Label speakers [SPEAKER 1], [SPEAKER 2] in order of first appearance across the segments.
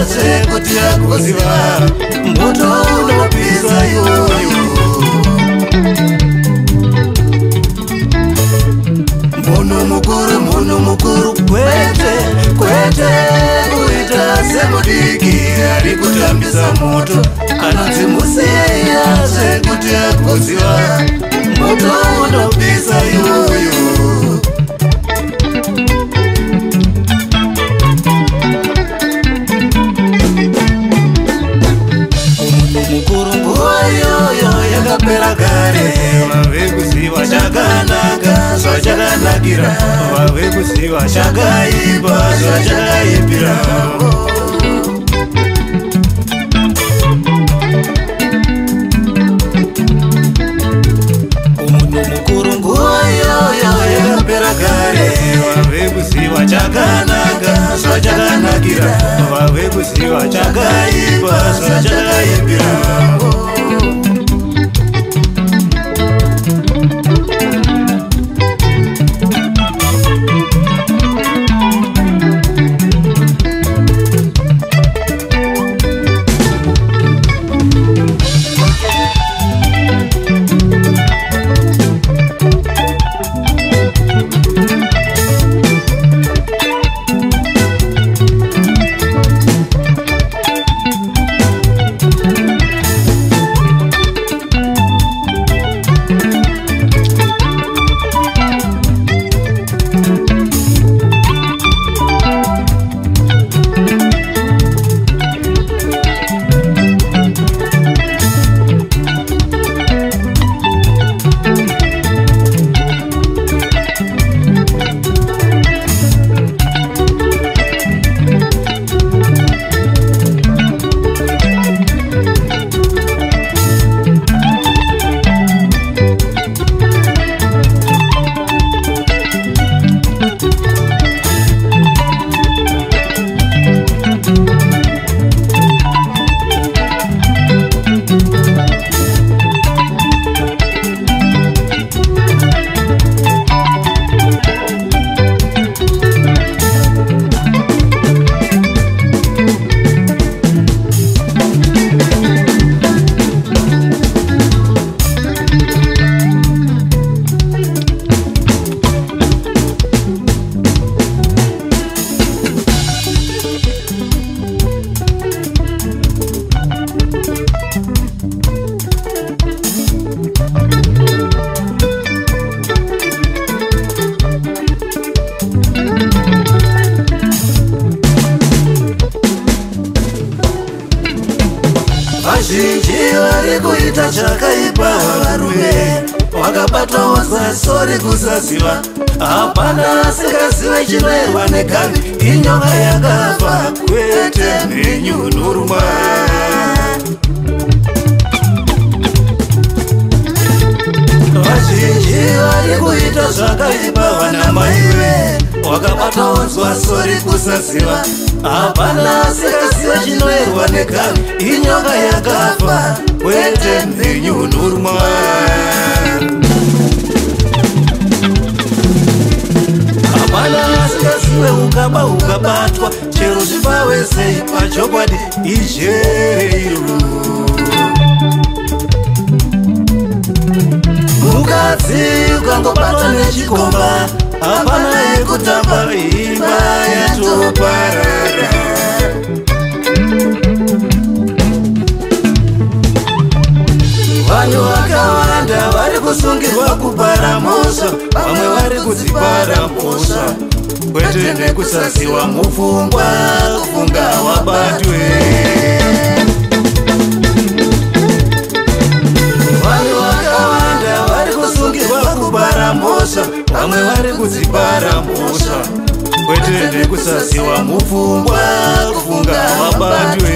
[SPEAKER 1] sekuti yakuziva moto unopisa iwoyo. Munhu mukuru kwete kuita semudiki ari kutambisa moto anonzi musiyeya sekuti yakuziva moto unopisa iwoyo. Mukuru nguva iyoyo yakapera kare, vave kuziva chakanaka zvachakanakira, vave kuziva chakaipa zvachakaipira. Munhu mukuru nguva iyoyo yakapera kare, vave kuziva chakanaka zvachakanakira, vave kuziva chakaipa zvachakaipira. Vazhinji vari kuita chakaipa, varume vakabatwa wasasori kusaziva. Hapana asingazive chinoerwa negavi, inyoka yakafa kwete mhenyu nuruma. Vazhinji vari kuita zvakaipa, vanamaiwe vakabatwa wasasori kusaziva. Hapana asingazive chinoerwa negavi, inyoka yakafa kwete mhenyu nuruma. Hapana asingazive ukaba ukabatwa, chero zvibawe sei pachokwadi ijeiro. Mukadzi ukangobatwa nechikomba, hapana yekutamba, imba yatoparara. Vanhu vakawanda vari kusungirwa kupara mhosva, vamwe vari kudzipara mhosva kwete nekusaziva mupfungwa, kufunga wabatwe. Vanhu vakawanda vari kusungirwa kupara mhosva, vamwe vari kudzipara mhosva kwete nekusaziva mupfungwa, kufunga wabatwe.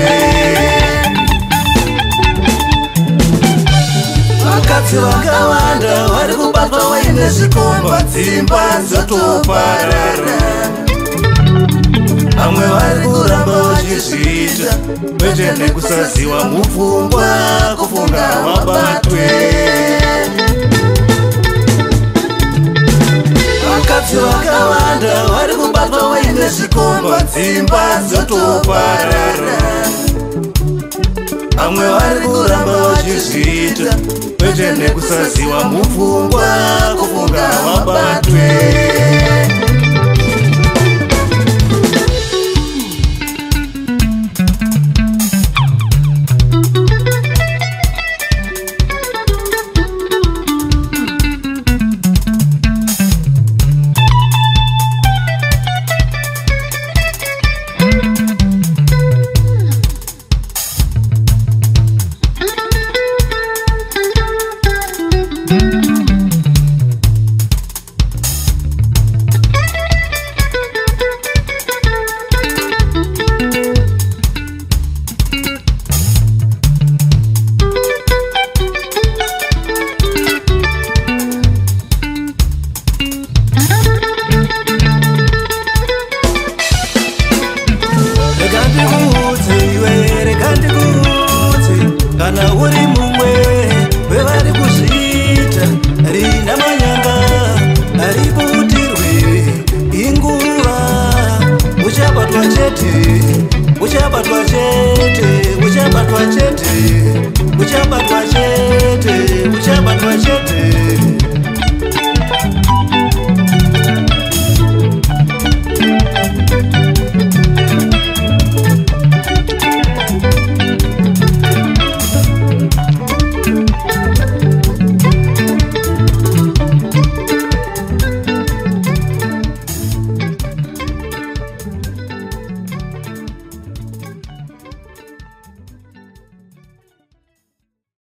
[SPEAKER 1] Vakadzi vakawanda vari kubatwa vaine zvikomba, dzimba dzotoparara. Vamwe vari kuramba vachizviita kwete nekusaziva mupfungwa, kufunga wabatwe. Vakadzi vakawanda vari kubatwa vaine zvikomba, dzimba dzotoparara. zita kwete nekusaziwa mupfungwa kufunga wabatwe. Kana uri mumwe wevari kuzviita rina manyanga ari kutirwe inguva uchabatwa chete uchabatwa chete uchabatwa chete uchabatwa chete uchabatwa chete.